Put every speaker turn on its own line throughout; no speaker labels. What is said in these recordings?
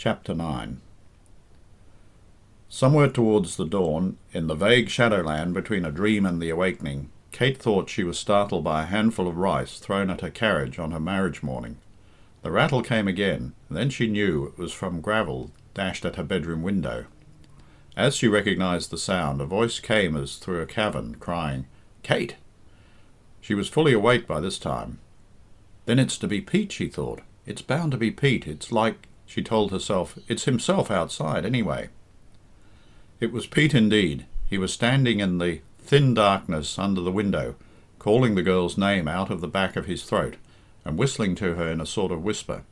Chapter 9. Somewhere towards the dawn, in the vague shadowland between a dream and the awakening, Kate thought she was startled by a handful of rice thrown at her carriage on her marriage morning. The rattle came again, and then she knew it was from gravel dashed at her bedroom window. As she recognised the sound, a voice came as through a cavern, crying, "Kate!" She was fully awake by this time. Then it's to be Pete, she thought. It's bound to be Pete. It's like, she told herself, it's himself outside, anyway. It was Pete indeed. He was standing in the thin darkness under the window, calling the girl's name out of the back of his throat, and whistling to her in a sort of whisper.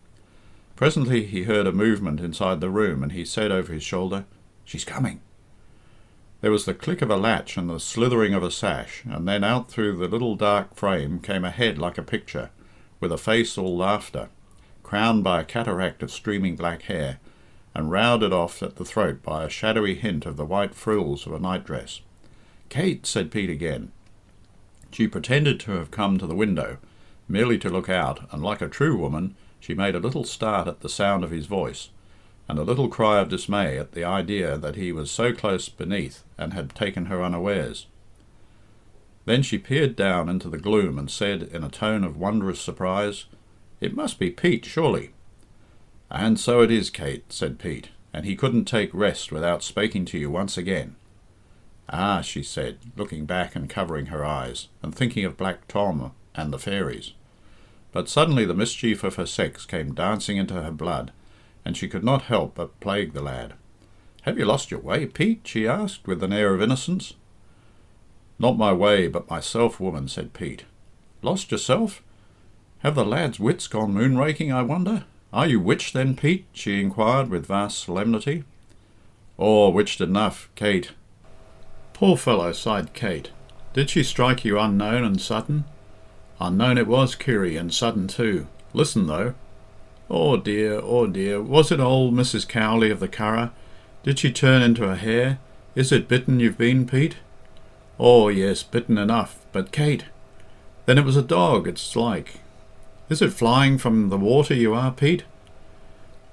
Presently he heard a movement inside the room, and he said over his shoulder, "She's coming." There was the click of a latch and the slithering of a sash, and then out through the little dark frame came a head like a picture, with a face all laughter, crowned by a cataract of streaming black hair, and rounded off at the throat by a shadowy hint of the white frills of a nightdress. "Kate!" said Pete again. She pretended to have come to the window, merely to look out, and like a true woman, she made a little start at the sound of his voice, and a little cry of dismay at the idea that he was so close beneath and had taken her unawares. Then she peered down into the gloom and said, in a tone of wondrous surprise, "It must be Pete, surely." "And so it is, Kate," said Pete, "and he couldn't take rest without spaking to you once again." "Ah," she said, looking back and covering her eyes, and thinking of Black Tom and the fairies. But suddenly the mischief of her sex came dancing into her blood, and she could not help but plague the lad. "Have you lost your way, Pete?" she asked, with an air of innocence. "Not my way, but myself, woman," said Pete. "Lost yourself? Have the lad's wits gone moonraking, I wonder? Are you witched then, Pete?" she inquired with vast solemnity. "Oh, witched enough, Kate." "Poor fellow," sighed Kate. "Did she strike you unknown and sudden?" "Unknown it was, Kirry, and sudden too. Listen, though." Oh dear, was it old Mrs. Cowley of the Curragh? Did she turn into a hare? Is it bitten you've been, Pete?" "Oh, yes, bitten enough. But, Kate—" "Then it was a dog, it's like. Is it flying from the water you are, Pete?"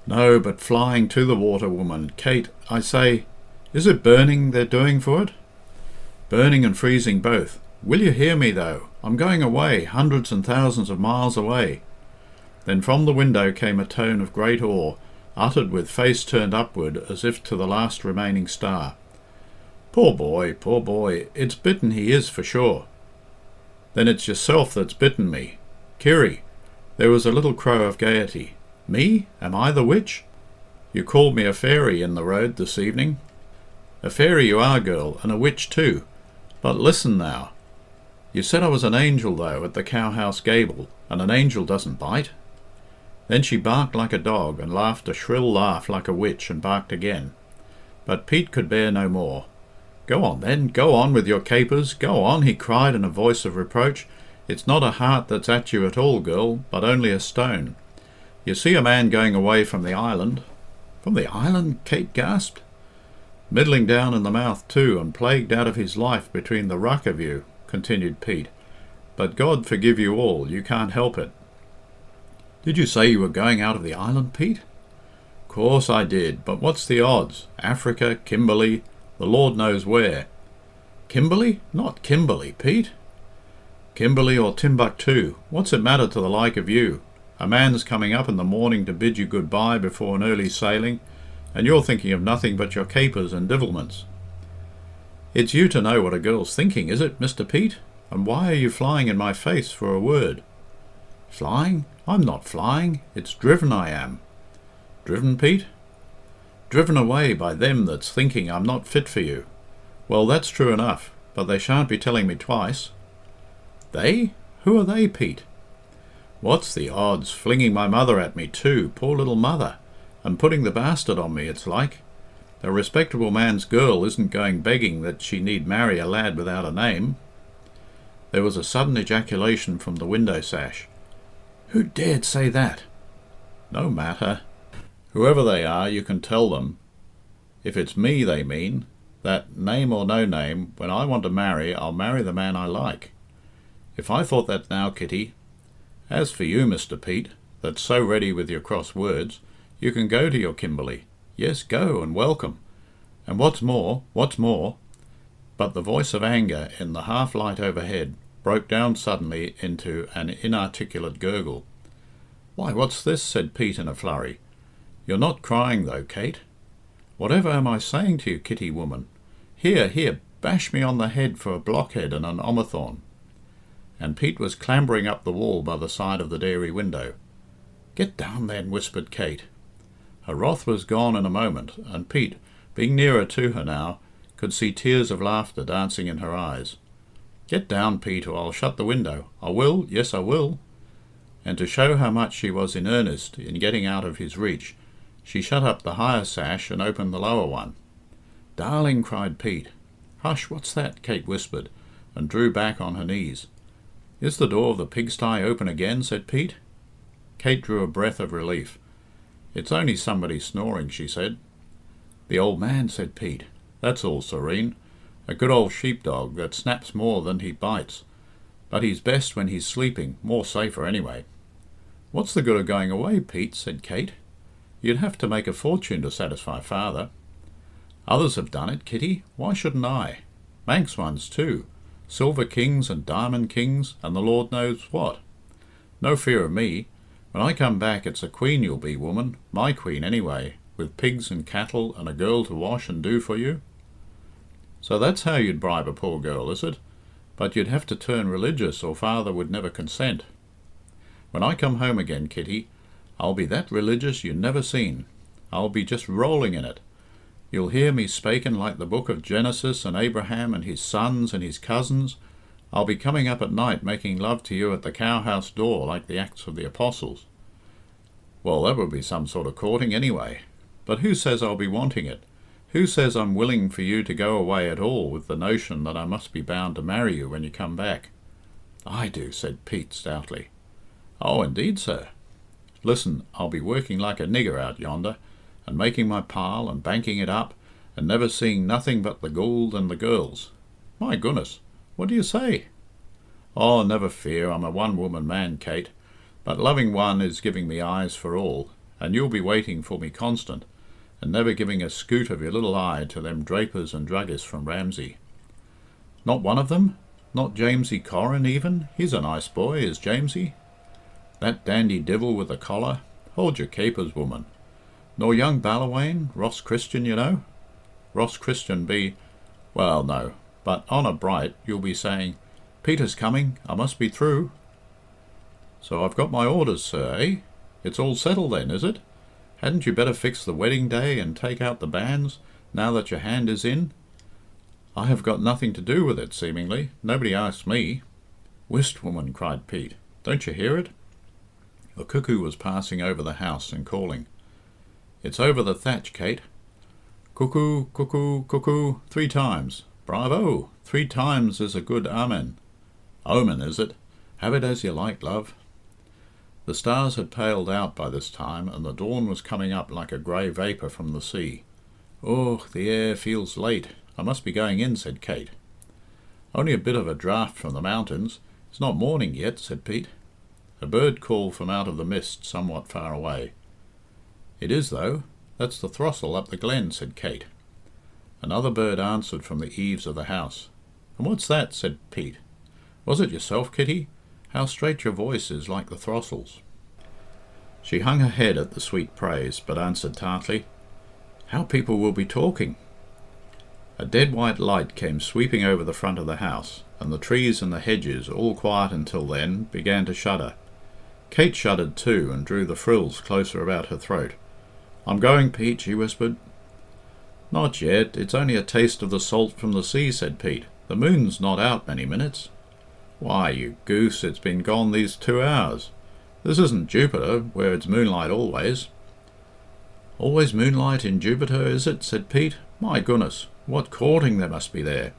"No, but flying to the water, woman. Kate, I say, is it burning they're doing for it?" "Burning and freezing both. Will you hear me, though? I'm going away, hundreds and thousands of miles away." Then from the window came a tone of great awe, uttered with face turned upward as if to the last remaining star. Poor boy, it's bitten he is for sure." "Then it's yourself that's bitten me. Kirry," there was a little crow of gaiety. "Me? Am I the witch? You called me a fairy in the road this evening." "A fairy you are, girl, and a witch too. But listen now. You said I was an angel, though, at the cowhouse gable, and an angel doesn't bite." Then she barked like a dog, and laughed a shrill laugh like a witch, and barked again. But Pete could bear no more. "Go on, then, go on with your capers, go on," he cried in a voice of reproach. "It's not a heart that's at you at all, girl, but only a stone. You see a man going away from the island." "From the island?" Kate gasped. "Middling down in the mouth too, and plagued out of his life between the ruck of you," continued Pete. "But God forgive you all, you can't help it." "Did you say you were going out of the island, Pete?" "Course I did, but what's the odds? Africa, Kimberley, the Lord knows where." "Kimberley? Not Kimberley, Pete?" "Kimberley or Timbuktu, what's it matter to the like of you? A man's coming up in the morning to bid you good-bye before an early sailing, and you're thinking of nothing but your capers and divilments." "It's you to know what a girl's thinking, is it, Mr. Pete? And why are you flying in my face for a word?" "Flying? I'm not flying. It's driven I am." "Driven, Pete?" "Driven away by them that's thinking I'm not fit for you. Well, that's true enough, but they shan't be telling me twice." "They? Who are they, Pete?" "What's the odds? Flinging my mother at me too, poor little mother, and putting the bastard on me, it's like. A respectable man's girl isn't going begging that she need marry a lad without a name." There was a sudden ejaculation from the window sash. "Who dared say that?" "No matter. Whoever they are, you can tell them. If it's me they mean, that, name or no name, when I want to marry, I'll marry the man I like. If I thought that now, Kitty. As for you, Mr. Pete, that's so ready with your cross words, You can go to your Kimberley. Yes, go, and welcome. And what's more, but the voice of anger in the half-light overhead broke down suddenly into an inarticulate gurgle. "Why, what's this?" said Pete in a flurry. "You're not crying, though, Kate?" "Whatever am I saying to you, Kitty woman? Here, bash me on the head for a blockhead and an omathorn." And Pete was clambering up the wall by the side of the dairy window. "Get down then," whispered Kate. Her wrath was gone in a moment, and Pete, being nearer to her now, could see tears of laughter dancing in her eyes. "Get down, Pete, or I'll shut the window. I will, yes, I will." And to show how much she was in earnest in getting out of his reach, she shut up the higher sash and opened the lower one. "Darling!" cried Pete. "Hush, what's that?" Kate whispered, and drew back on her knees. "Is the door of the pigsty open again?" said Pete. Kate drew a breath of relief. "It's only somebody snoring," she said. "The old man," said Pete. "That's all serene. A good old sheepdog that snaps more than he bites. But he's best when he's sleeping, more safer anyway." "What's the good of going away, Pete?" said Kate. "You'd have to make a fortune to satisfy father." "Others have done it, Kitty. Why shouldn't I? Manx ones too. Silver kings and diamond kings, and the Lord knows what. No fear of me. When I come back it's a queen you'll be, woman, my queen anyway, with pigs and cattle and a girl to wash and do for you." "So that's how you'd bribe a poor girl, is it? But you'd have to turn religious or father would never consent. When I come home again, Kitty, I'll be that religious you never seen. I'll be just rolling in it. You'll hear me spaking like the book of Genesis and Abraham and his sons and his cousins. I'll be coming up at night making love to you at the cowhouse door like the Acts of the Apostles." "Well, that would be some sort of courting anyway. But who says I'll be wanting it? Who says I'm willing for you to go away at all with the notion that I must be bound to marry you when you come back?" "I do," said Pete stoutly. "Oh, indeed, sir." "Listen, I'll be working like a nigger out yonder, and making my pile and banking it up, and never seeing nothing but the goold and the girls." "My goodness, what do you say?" "Oh, never fear, I'm a one-woman man, Kate, but loving one is giving me eyes for all, and you'll be waiting for me constant, and never giving a scoot of your little eye to them drapers and druggists from Ramsey." "Not one of them? Not Jamesy Corrin even? He's a nice boy, is Jamesy." "That dandy divil with the collar? Hold your capers, woman. Nor young Ballawhaine, Ross Christian, you know?" "Ross Christian be well, no. But honour bright, you'll be saying, 'Peter's coming, I must be through.'" "So I've got my orders, sir, eh? It's all settled then, is it? Hadn't you better fix the wedding day and take out the banns, now that your hand is in?" "I have got nothing to do with it, seemingly. Nobody asked me." "Whist, woman!" cried Pete. "Don't you hear it?" The cuckoo was passing over the house and calling. "It's over the thatch, Kate." "Cuckoo, cuckoo, cuckoo, 3 times. Bravo! 3 times is a good amen." "Omen, is it? Have it as you like, love." The stars had paled out by this time, and the dawn was coming up like a grey vapour from the sea. "Oh, the air feels late. I must be going in," said Kate. "Only a bit of a draught from the mountains. It's not morning yet," said Pete. A bird called from out of the mist somewhat far away. "It is, though. That's the throstle up the glen," said Kate. Another bird answered from the eaves of the house. "And what's that?" said Pete. "Was it yourself, Kitty? How straight your voice is like the throstle's." She hung her head at the sweet praise, but answered tartly, "How people will be talking." A dead white light came sweeping over the front of the house, and the trees and the hedges, all quiet until then, began to shudder. Kate shuddered too, and drew the frills closer about her throat. "I'm going, Pete," she whispered. "Not yet. It's only a taste of the salt from the sea," said Pete. "The moon's not out many minutes." "Why, you goose, it's been gone these 2 hours. This isn't Jupiter, where it's moonlight always." "Always moonlight in Jupiter, is it?" said Pete. "My goodness, what courting there must be there."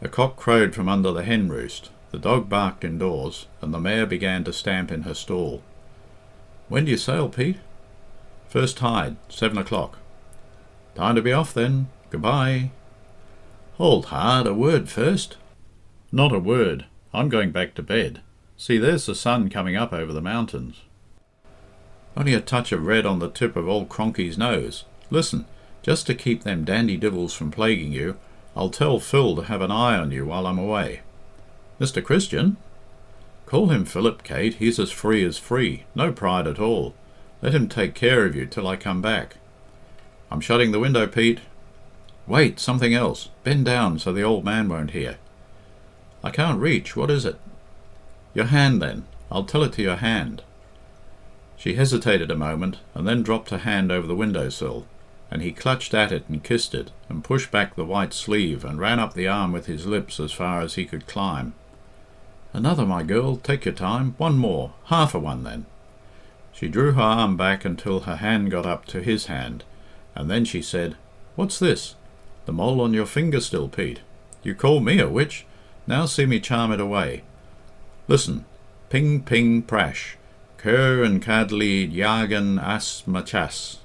A cock crowed from under the hen roost, the dog barked indoors, and the mare began to stamp in her stall. "When do you sail, Pete?" "First tide, 7 o'clock." "Time to be off then. Goodbye." "Hold hard, a word first." "Not a word. I'm going back to bed. See, there's the sun coming up over the mountains." Only a touch of red on the tip of old Cronky's nose. Listen, just to keep them dandy divils from plaguing you, I'll tell Phil to have an eye on you while I'm away." "Mr. Christian?" "Call him Philip, Kate. He's as free. No pride at all. Let him take care of you till I come back." "I'm shutting the window, Pete." "Wait, something else. Bend down so the old man won't hear." "I can't reach. What is it?" "Your hand, then. I'll tell it to your hand." She hesitated a moment, and then dropped her hand over the window sill, and he clutched at it and kissed it, and pushed back the white sleeve, and ran up the arm with his lips as far as he could climb. "Another, my girl. Take your time. One more. Half a one, then." She drew her arm back until her hand got up to his hand, and then she said, "What's this? The mole on your finger still, Pete. You called me a witch. Now see me charm it away. Listen. Ping, ping, prash. Cur and cadley yagan as machas."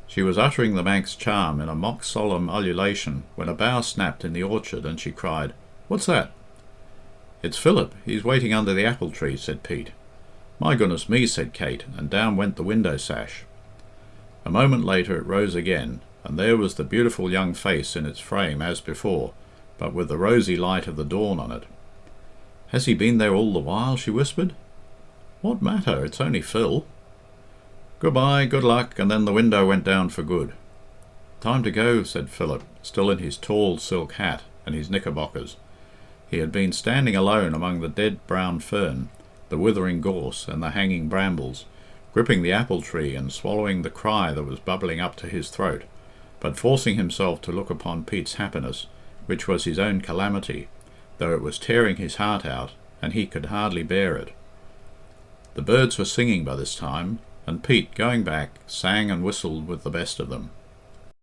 She was uttering the Manx charm in a mock solemn ululation when a bough snapped in the orchard, and she cried, "What's that?" "It's Philip. He's waiting under the apple tree," said Pete. "My goodness me," said Kate, and down went the window sash. A moment later it rose again, and there was the beautiful young face in its frame as before, but with the rosy light of the dawn on it. "Has he been there all the while?" she whispered. "What matter? It's only Phil." "Good bye, good luck," and then the window went down for good. "Time to go," said Philip, still in his tall silk hat and his knickerbockers. He had been standing alone among the dead brown fern, the withering gorse, and the hanging brambles, gripping the apple tree and swallowing the cry that was bubbling up to his throat, but forcing himself to look upon Pete's happiness, which was his own calamity, though it was tearing his heart out, and he could hardly bear it. The birds were singing by this time, and Pete, going back, sang and whistled with the best of them.